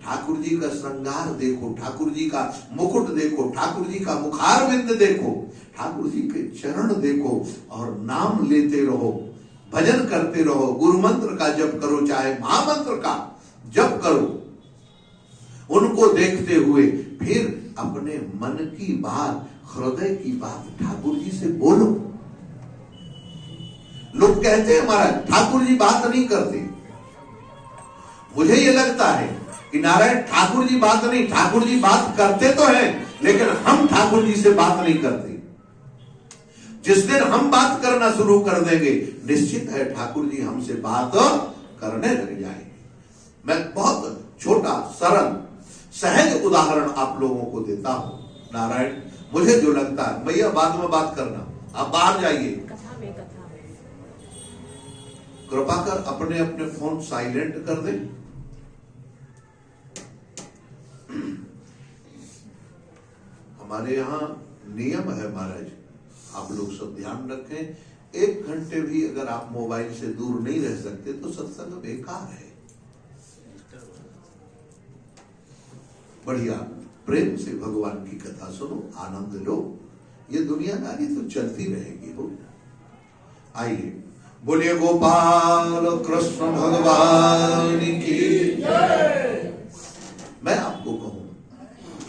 ठाकुर जी का श्रृंगार देखो, ठाकुर जी का मुकुट देखो, ठाकुर जी का मुखारविंद देखो, ठाकुर जी के चरण देखो और नाम लेते रहो, भजन करते रहो, गुरु मंत्र का जप करो, चाहे महामंत्र का जप करो। उनको देखते हुए फिर अपने मन की बात, हृदय की बात ठाकुर जी से बोलो। लोग कहते हैं महाराज ठाकुर जी बात नहीं करते। मुझे ये लगता है कि नारायण ठाकुर जी बात नहीं, ठाकुर जी बात करते तो हैं, लेकिन हम ठाकुर जी से बात नहीं करते। जिस दिन हम बात करना शुरू कर देंगे, निश्चित है ठाकुर जी हमसे बात करने लग जाएंगे। मैं बहुत छोटा सरल सहज उदाहरण आप लोगों को देता हूं। नारायण, मुझे जो लगता है, भैया बाद में बात करना, आप बाहर जाइए। कृपा कर अपने अपने फोन साइलेंट कर दें। हमारे यहां नियम है महाराज, आप लोग सब ध्यान रखें। 1 घंटे भी अगर आप मोबाइल से दूर नहीं रह सकते तो सत्संग बेकार है। बढ़िया प्रेम से भगवान की कथा सुनो, आनंद लो। ये दुनियादारी तो चलती रहेगी हो। आइए बोलिए गोपाल कृष्ण भगवान की जय। मैं आपको कहूं,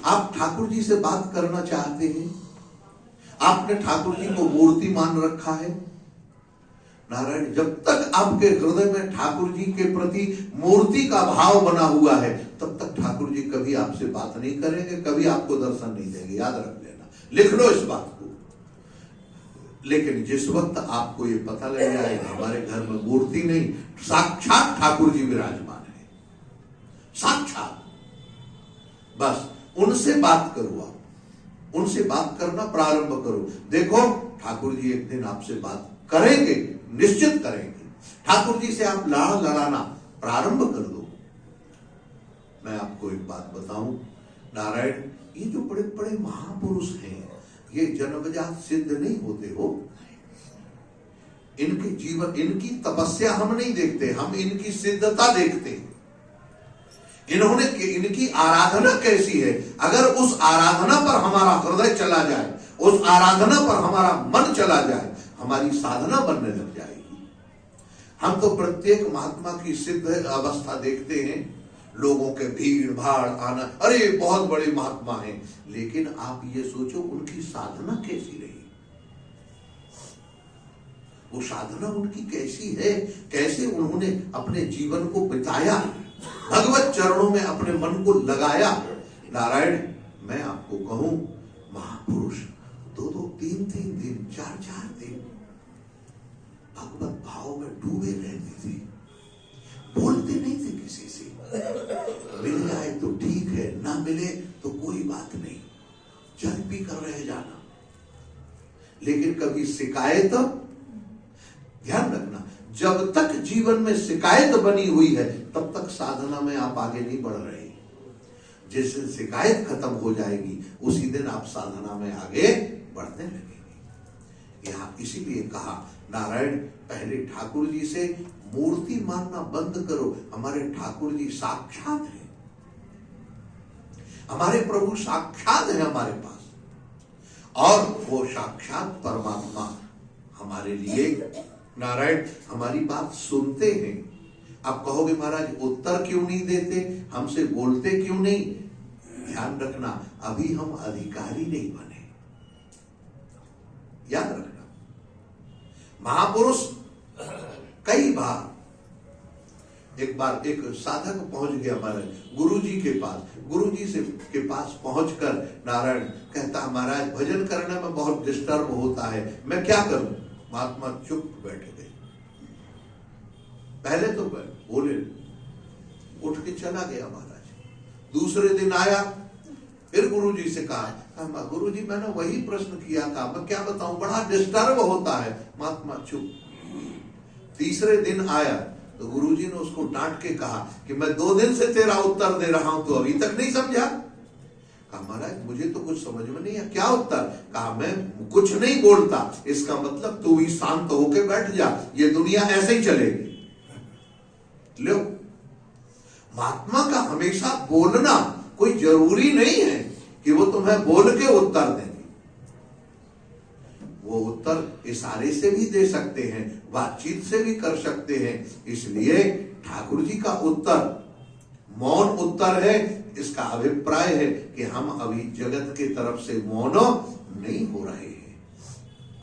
आप ठाकुर जी से बात करना चाहते हैं? आपने ठाकुर जी को मूर्ति मान रखा है? नारायण, जब तक आपके हृदय में ठाकुर जी के प्रति मूर्ति का भाव बना हुआ है, तब तक ठाकुर जी कभी आपसे बात नहीं करेंगे, कभी आपको दर्शन नहीं देंगे। याद रख लेना, लिख लो इस बात को। लेकिन जिस वक्त आपको ये पता लग जाए हमारे घर में मूर्ति नहीं, साक्षात ठाकुर जी विराजमान है, साक्षात, बस उनसे बात करो। आप उनसे बात करना प्रारंभ करो। देखो ठाकुर जी एक दिन आपसे बात करेंगे, निश्चित करेंगे। ठाकुर जी से आप लाड़ लड़ाना प्रारंभ कर दो। मैं आपको एक बात बताऊं नारायण, ये जो बड़े बड़े महापुरुष हैं, ये जन्मजात सिद्ध नहीं होते हो। इनके जीवन, इनकी तपस्या हम नहीं देखते, हम इनकी सिद्धता देखते हैं। इन्होंने, इनकी आराधना कैसी है। अगर उस आराधना पर हमारा हृदय चला जाए, उस आराधना पर हमारा मन चला जाए, हमारी साधना बनने लग जाएगी। हम तो प्रत्येक महात्मा की सिद्ध अवस्था देखते हैं, लोगों के भीड़ भाड़ आना, अरे बहुत बड़े महात्मा हैं, लेकिन आप ये सोचो उनकी साधना कैसी रही, वो साधना उनकी कैसी है, कैसे उन्होंने अपने जीवन को बिताया, भगवत चरणों में अपने मन को लगाया। नारायण, मैं आपको कहूं, महापुरुष 2-2, 3-3 दिन, 4-4 दिन भगवत भाव में डूबे रहते थे, बोलते नहीं थे किसी से। मिल जाए तो ठीक है, ना मिले तो कोई बात नहीं, जल पी कर रह जाना। लेकिन कभी शिकायत, ध्यान रखना, जब तक जीवन में शिकायत बनी हुई है तब तक साधना में आप आगे नहीं बढ़ रहे। जिस दिन शिकायत खत्म हो जाएगी उसी दिन आप साधना में आगे बढ़ने लगेंगे। यहाँ इसीलिए कहा नारायण, पहले ठाकुर जी से मूर्ति मानना बंद करो। हमारे ठाकुर जी साक्षात है, हमारे प्रभु साक्षात है हमारे पास, और वो साक्षात परमात्मा हमारे लिए नारायण हमारी बात सुनते हैं। आप कहोगे महाराज उत्तर क्यों नहीं देते, हमसे बोलते क्यों नहीं? ध्यान रखना, अभी हम अधिकारी नहीं बने। याद रखना, महापुरुष कई बार, एक बार एक साधक पहुंच गया महाराज गुरुजी के पास। गुरुजी से के पास पहुंचकर नारायण कहता, महाराज भजन करने में बहुत डिस्टर्ब होता है, मैं क्या करूं? महात्मा चुप बैठ गए। पहले तो बोले, उठ के चला गया महाराज। दूसरे दिन आया, फिर गुरुजी से कहा, गुरुजी मैंने वही प्रश्न किया था, मैं क्या बताऊं, बड़ा डिस्टर्ब होता है। महात्मा चुप। तीसरे दिन आया तो गुरुजी ने उसको डांट के कहा कि मैं 2 दिन से तेरा उत्तर दे रहा हूं, तो अभी तक नहीं समझा। कहा महाराज मुझे तो कुछ समझ में नहीं है, क्या उत्तर? कहा मैं कुछ नहीं बोलता, इसका मतलब तू भी शांत होके बैठ जा, ये दुनिया ऐसे ही चलेगी। लो, महात्मा का हमेशा बोलना कोई जरूरी नहीं है कि वो तुम्हें बोल के उत्तर देंगे। वो उत्तर इशारे से भी दे सकते हैं, बातचीत से भी कर सकते हैं। इसलिए ठाकुर जी का उत्तर मौन उत्तर है। इसका अभिप्राय है कि हम अभी जगत की तरफ से मौन नहीं हो रहे हैं,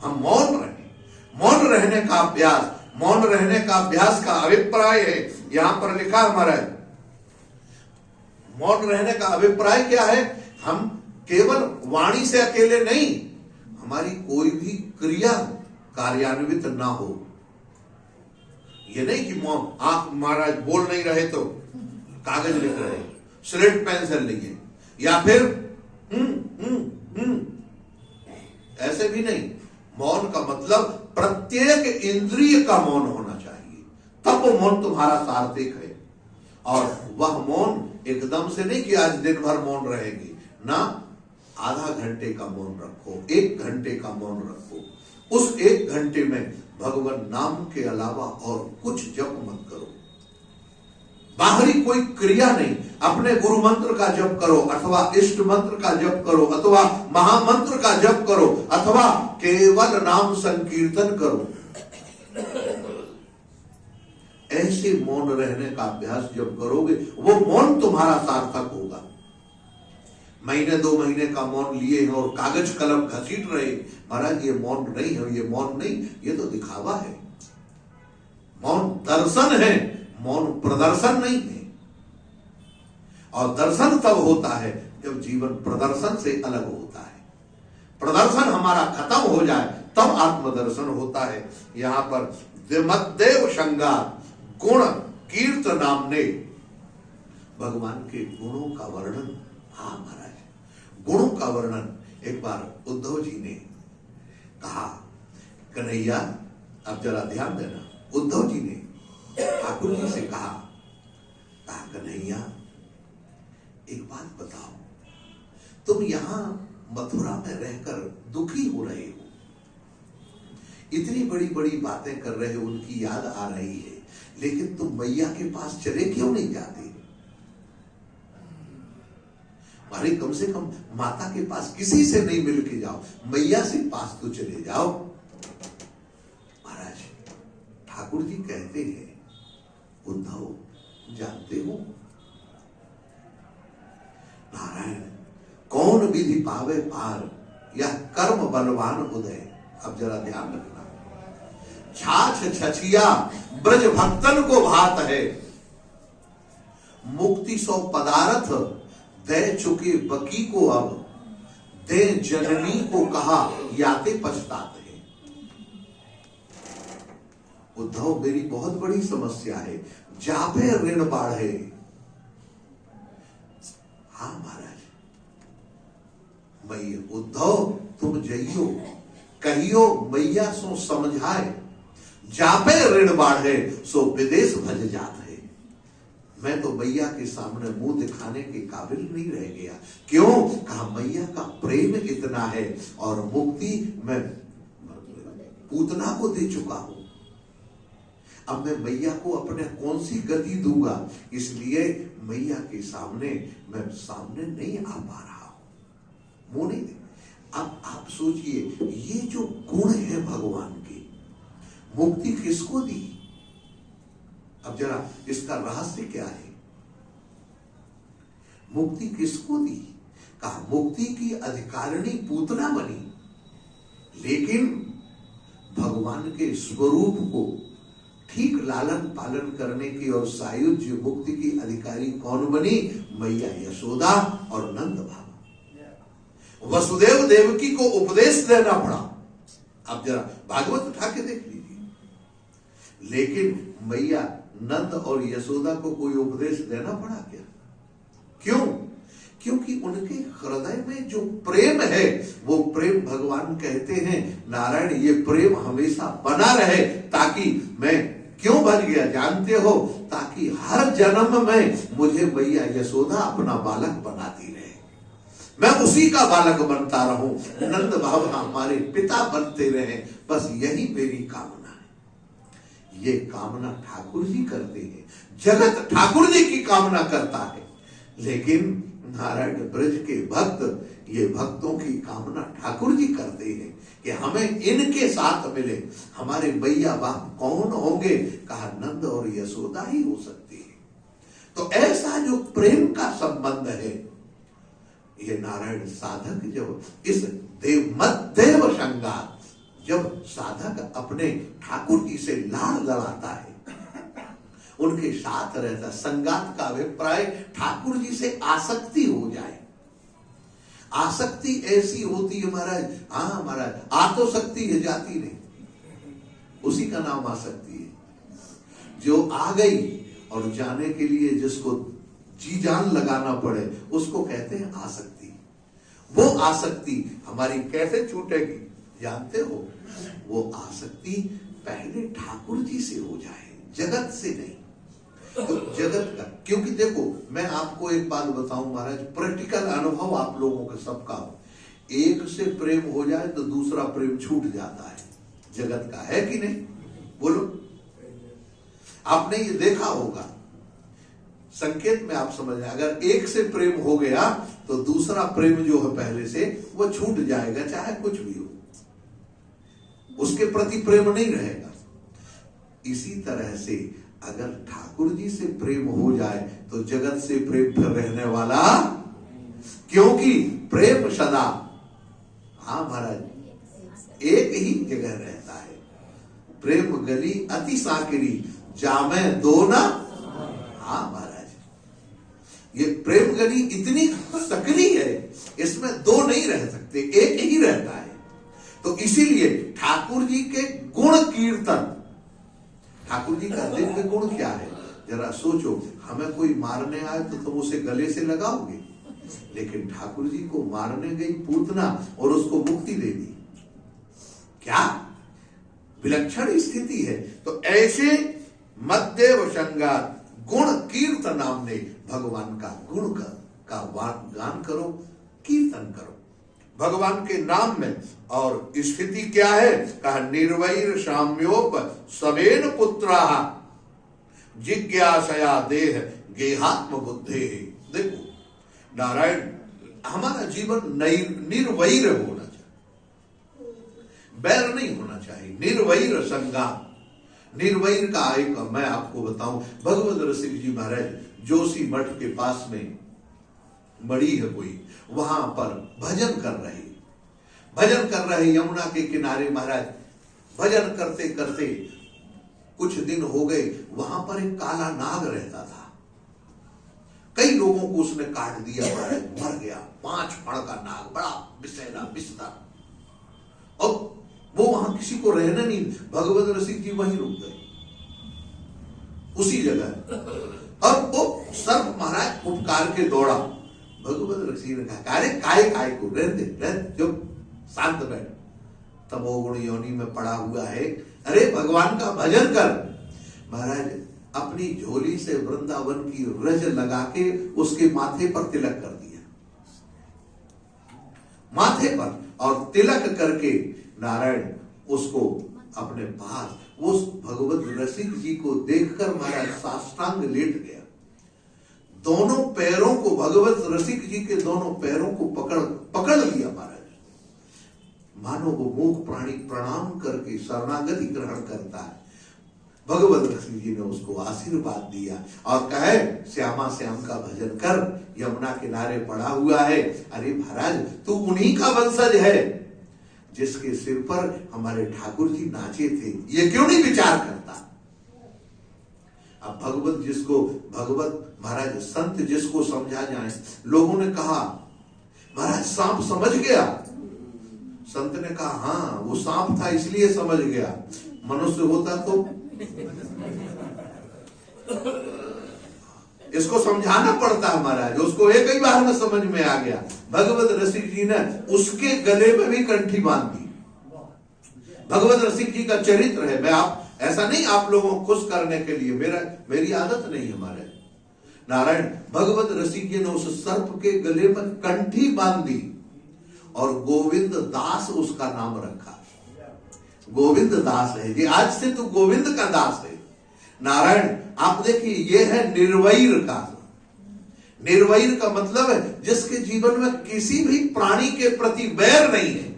हम मौन मौन रहने का अभ्यास, मौन रहने का अभ्यास का अभिप्राय है, यहां पर लिखा हमारा है। मौन रहने का अभिप्राय क्या है? हम केवल वाणी से अकेले नहीं, हमारी कोई भी क्रिया कार्यान्वित ना हो। ये नहीं कि मौन, आप महाराज बोल नहीं रहे तो कागज लिख रहे, स्लेट पेंसिल लिए, या फिर ऐसे भी नहीं। मौन का मतलब प्रत्येक इंद्रिय का मौन होना चाहिए, तब वो मौन तुम्हारा सार्थक है। और वह मौन एकदम से नहीं कि आज दिन भर मौन रहेगी ना, आधा घंटे का मौन रखो, 1 घंटे का मौन रखो। उस 1 घंटे में भगवान नाम के अलावा और कुछ जप मत करो, बाहरी कोई क्रिया नहीं। अपने गुरु मंत्र का जप करो, अथवा इष्ट मंत्र का जप करो, अथवा महामंत्र का जप करो, अथवा केवल नाम संकीर्तन करो। ऐसे मौन रहने का अभ्यास जब करोगे, वो मौन तुम्हारा सार्थक होगा। महीने 2 महीने का मौन लिए हैं और कागज कलम घसीट रहे, महाराज ये मौन नहीं है, ये मौन नहीं, ये तो दिखावा है। मौन दर्शन है, मौन प्रदर्शन नहीं है। और दर्शन तब होता है जब जीवन प्रदर्शन से अलग होता है। प्रदर्शन हमारा खत्म हो जाए तब आत्मदर्शन होता है। यहां पर मद्देव श्रृंगार गुण कीर्त नामने, भगवान के गुणों का वर्णन। हाँ महाराज, गुणों का वर्णन। एक बार उद्धव जी ने कहा, कन्हैया, अब जरा ध्यान देना, उद्धव जी ने ठाकुर जी से कहा कन्हैया एक बात बताओ, तुम यहां मथुरा में रहकर दुखी हो रहे हो, इतनी बड़ी बड़ी बातें कर रहे हो, उनकी याद आ रही है, लेकिन तुम मैया के पास चले क्यों नहीं जाते? अरे कम से कम माता के पास किसी से नहीं मिल के जाओ, मैया से पास तो चले जाओ। महाराज ठाकुर जी कहते हैं, उद्धव जानते हो नारायण कौन विधि पावे पार, यह कर्म बलवान उदय। अब जरा ध्यान रखना, छाछ छछिया ब्रज भक्तन को भात है, मुक्ति सौ पदार्थ दे चुके बकी को, अब दे जननी को कहा याते पछताते हैं। उद्धव मेरी बहुत बड़ी समस्या है, जापे ऋण बाढ़े। हाँ महाराज, मैया उद्धव तुम जइयो, कहियो मैया सो समझाए, जापे ऋण बाढ़े सो विदेश भज जात है। मैं तो मैया के सामने मुंह दिखाने के काबिल नहीं रह गया। क्यों? कहा मैया का प्रेम इतना है, और मुक्ति मैं पूतना को दे चुका हूं, अब मैं मैया को अपने कौन सी गति दूंगा, इसलिए मैया के सामने मैं सामने नहीं आ पा रहा हूं, मुंह नहीं दे। अब आप सोचिए, ये जो गुण है भगवान के, मुक्ति किसको दी? अब जरा इसका रहस्य क्या है? मुक्ति किसको दी? कहा मुक्ति की अधिकारिणी पूतना बनी, लेकिन भगवान के स्वरूप को ठीक लालन पालन करने की और सायुज्य मुक्ति की अधिकारी कौन बनी? मैया यशोदा और नंद बाबा। वसुदेव देवकी को उपदेश देना पड़ा। अब जरा भागवत उठा के देख लीजिए, लेकिन मैया नंद और यशोदा को कोई उपदेश देना पड़ा क्या? क्यों? क्योंकि उनके हृदय में जो प्रेम है, वो प्रेम भगवान कहते हैं, नारायण ये प्रेम हमेशा बना रहे, ताकि मैं क्यों बन गया जानते हो? ताकि हर जन्म में मुझे मैया यशोदा अपना बालक बनाती रहे, मैं उसी का बालक बनता रहूं, नंद बाबा हमारे पिता बनते रहे, बस यही मेरी कामना है। ये कामना ठाकुर जी करते हैं, जगत ठाकुर जी की कामना करता है, लेकिन नारायण ब्रज के भक्त, ये भक्तों की कामना ठाकुर जी करते हैं कि हमें इनके साथ मिले। हमारे मैया बाप कौन होंगे? कहा नंद और यशोदा ही हो सकती है। तो ऐसा जो प्रेम का संबंध है, ये नारायण साधक जब इस देव श्रृंगार जब साधक अपने ठाकुर जी से लाड़ लड़ाता है, उनके साथ रहता, संगात का अभिप्राय ठाकुर जी से आसक्ति हो जाए। आसक्ति ऐसी होती है महाराज, हाँ महाराज, आ तो सकती है, जाती नहीं, उसी का नाम आसक्ति है। जो आ गई और जाने के लिए जिसको जी जान लगाना पड़े, उसको कहते हैं आसक्ति। वो आसक्ति हमारी कैसे छूटेगी जानते हो? वो आसक्ति पहले ठाकुर जी से हो जाए, जगत से नहीं। तो जगत का, क्योंकि देखो मैं आपको एक बात बताऊं महाराज, प्रैक्टिकल अनुभव आप लोगों का सबका हो, एक से प्रेम हो जाए तो दूसरा प्रेम छूट जाता है, जगत का है कि नहीं? बोलो, आपने ये देखा होगा। संकेत में आप समझ रहे, अगर एक से प्रेम हो गया तो दूसरा प्रेम जो है पहले से वो छूट जाएगा, चाहे कुछ भी हो, उसके प्रति प्रेम नहीं रहेगा। इसी तरह से अगर ठाकुर जी से प्रेम हो जाए तो जगत से प्रेम फिर रहने वाला, क्योंकि प्रेम सदा, हाँ महाराज, एक ही जगह रहता है। प्रेम गली अति साकिरी, जामे दो ना, हाँ महाराज, ये प्रेम गली इतनी सकरी है, इसमें दो नहीं रह सकते, एक ही रहता है। तो इसीलिए ठाकुर जी के गुण कीर्तन, ठाकुर जी का दिव्य गुण क्या है जरा सोचो। हमें कोई मारने आए तो तुम उसे गले से लगाओगे, लेकिन ठाकुर जी को मारने गई पूतना और उसको मुक्ति दे दी, क्या विलक्षण स्थिति है। तो ऐसे मध्यव संगात गुण कीर्तन नामने भगवान का गुण का गान करो, कीर्तन करो भगवान के नाम में। और स्थिति क्या है? कहा निर्वैर साम्योप सवेन पुत्रा जिज्ञासया देह गेहात्म बुद्धे। देखो नारायण, हमारा जीवन निर्वैर होना चाहिए, बैर नहीं होना चाहिए, निर्वैर संगात। निर्वैर का एक मैं आपको बताऊं, भगवत रसिक जी महाराज जोशी मठ के पास में मड़ी है कोई, वहां पर भजन कर रहे यमुना के किनारे महाराज। भजन करते करते कुछ दिन हो गए, वहां पर एक काला नाग रहता था। कई लोगों को उसने काट दिया महाराज, मर गया, 5 फड़ का नाग, बड़ा विषैला बिस्तर। और वो वहां किसी को रहना नहीं, भगवत रसिक जी वहीं रुक गए उसी जगह। और वो सर्प महाराज उपकार के दौड़ा, भगवत रसिक ने कहा अरे काय को रहते जो शांत बैठ, तमोगुण योनि में पड़ा हुआ है, अरे भगवान का भजन कर। महाराज अपनी झोली से वृंदावन की रज लगा के उसके माथे पर तिलक कर दिया, माथे पर, और तिलक करके नारायण उसको अपने पास, उस भगवत रसिक जी को देखकर महाराज साष्टांग लेट गया। दोनों पैरों को, भगवत रसिक जी के दोनों पैरों को पकड़ लिया महाराज, मानो वो मूक प्राणी प्रणाम करके शरणागति ग्रहण करता है। भगवत रसिक जी ने उसको आशीर्वाद दिया और कहे श्यामा श्याम का भजन कर, यमुना किनारे पड़ा हुआ है। अरे महाराज तू उन्हीं का वंशज है जिसके सिर पर हमारे ठाकुर जी नाचे थे, ये क्यों नहीं विचार करता? अब भगवत महाराज संत जिसको समझा जाए, लोगों ने कहा महाराज सांप समझ गया। संत ने कहा हाँ वो सांप था इसलिए समझ गया, मनुष्य होता तो इसको समझाना पड़ता है महाराज, उसको एक ही बार में समझ में आ गया। भगवत रसिक जी ने उसके गले में भी कंठी बांध दी। भगवत रसिक जी का चरित्र है, मैं आप ऐसा नहीं आप लोगों को खुश करने के लिए, मेरी आदत नहीं है महाराज। नारायण भगवत रसिक जी ने उस सर्प के गले में कंठी बांध दी और गोविंद दास उसका नाम रखा। गोविंद दास है जी, आज से तो गोविंद का दास है। नारायण आप देखिए, ये है निर्वैर का। निर्वैर का मतलब है जिसके जीवन में किसी भी प्राणी के प्रति वैर नहीं है,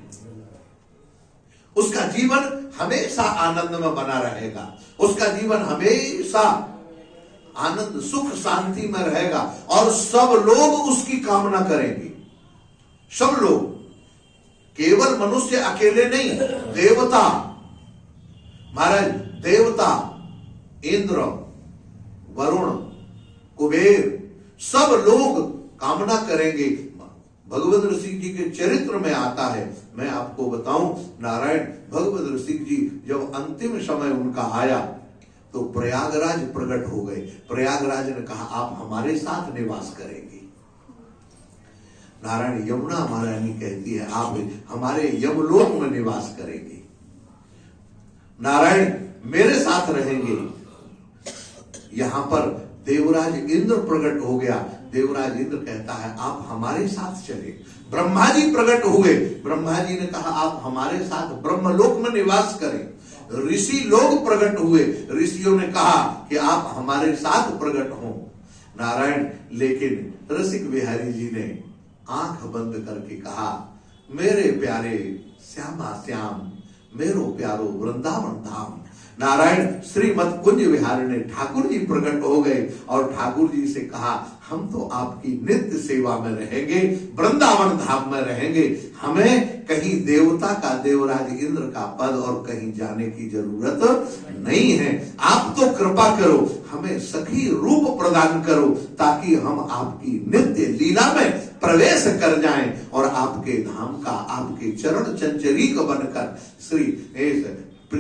उसका जीवन हमेशा आनंद में बना रहेगा, उसका जीवन हमेशा आनंद सुख शांति में रहेगा और सब लोग उसकी कामना करेंगे। सब लोग केवल मनुष्य अकेले नहीं, देवता महाराज, देवता, इंद्र, वरुण, कुबेर, सब लोग कामना करेंगे। भगवत ऋषि जी के चरित्र में आता है, मैं आपको बताऊं, नारायण भगवत ऋषि जी जब अंतिम समय उनका आया तो प्रयागराज प्रकट हो गए। प्रयागराज ने कहा आप हमारे साथ निवास करेंगे। नारायण यमुना महारानी कहती है आप हमारे यमलोक में निवास करेंगे, नारायण मेरे साथ रहेंगे। यहां पर देवराज इंद्र प्रकट हो गया। देवराज इंद्र कहता है आप हमारे साथ चले। ब्रह्मा जी प्रकट हुए। ब्रह्मा जी ने कहा आप हमारे साथ ब्रह्मलोक में निवास करें। ऋषि लोग प्रकट हुए। ऋषियों ने कहा कि आप हमारे साथ प्रकट हो, नारायण। लेकिन रसिक बिहारी जी ने आंख बंद करके कहा मेरे प्यारे श्यामा श्याम, मेरो प्यारो वृंदावन धाम। नारायण श्रीमद कुंज विहार ने ठाकुर जी प्रकट हो गए और ठाकुर जी से कहा हम तो आपकी नित्य सेवा में रहेंगे, वृंदावन धाम में रहेंगे। हमें कहीं देवता का, देवराज इंद्र का पद और कहीं जाने की जरूरत नहीं है। आप तो कृपा करो, हमें सखी रूप प्रदान करो ताकि हम आपकी नित्य लीला में प्रवेश कर जाएं और आपके धाम का, आपके चरण चंचरीक बनकर श्री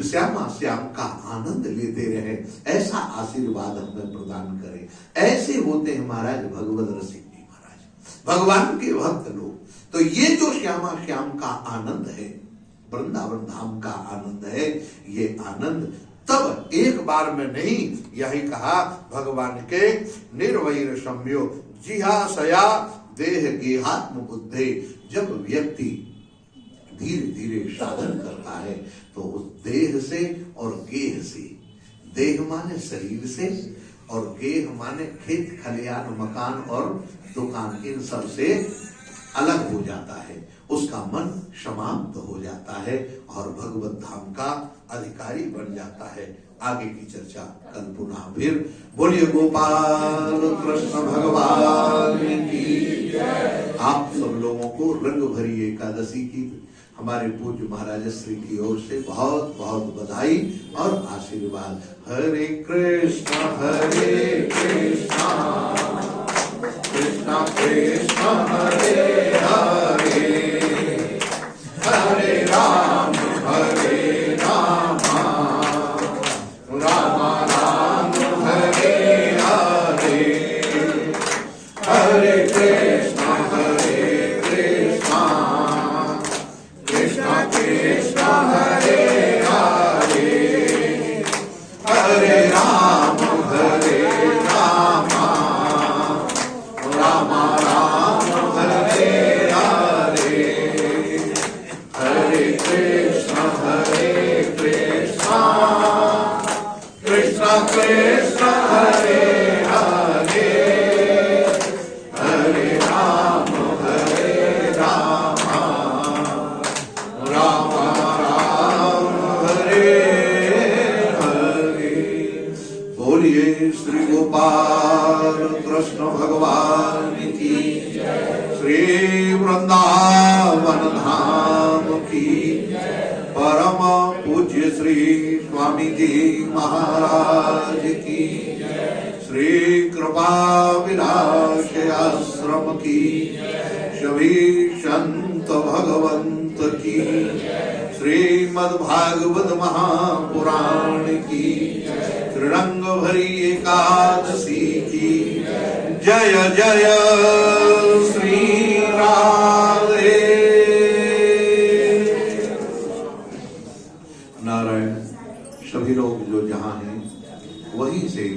श्यामा श्याम का आनंद लेते रहे। ऐसा आशीर्वाद हमें प्रदान करें। ऐसे होते हैं महाराज भगवत रसिक जी महाराज, भगवान के भक्त लोग। तो ये जो श्यामा श्याम का आनंद है, वृंदावन धाम का आनंद है, ये आनंद तब एक बार में नहीं, यही कहा भगवान के निर्वैर सम्यो जिहासया देह गेहात्म बुद्धे। जब व्यक्ति धीरे धीरे साधन करता है तो उस देह से और गेह से, देह माने शरीर से और गेह माने खेत खलियान मकान और दुकान, इन सब से अलग हो जाता है। उसका मन समाप्त हो जाता है और भगवत धाम का अधिकारी बन जाता है। आगे की चर्चा कल पुनः फिर। बोलिए गोपाल कृष्ण भगवान की जय। आप सब लोगों को रंग भरी एकादशी की हमारे पूज्य महाराज श्री की ओर से बहुत बहुत बधाई और आशीर्वाद। हरे कृष्णा कृष्णा कृष्णा हरे हरे, हरे राम राम राम हरे हरे, हरे कृष्णा कृष्णा कृष्णा हरे हरे, हरे राम राम राम हरे हरे, हरे कृष्णा कृष्णा कृष्णा हरे हरे, हरे राम राम राम हरे हरे। बोलिए श्री गोपाल कृष्ण भगवान की, श्री वृंदावन धाम की, परम पूज्य श्री स्वामी जी महाराज की, श्री कृपा विलास आश्रम की, सभी संत भगवंत की, श्रीमद् भागवत महापुराण की, त्रिरंग भरी एकादशी की। जय जय श्री राधे। नारायण। सभी लोग जो जहां हैं वहीं से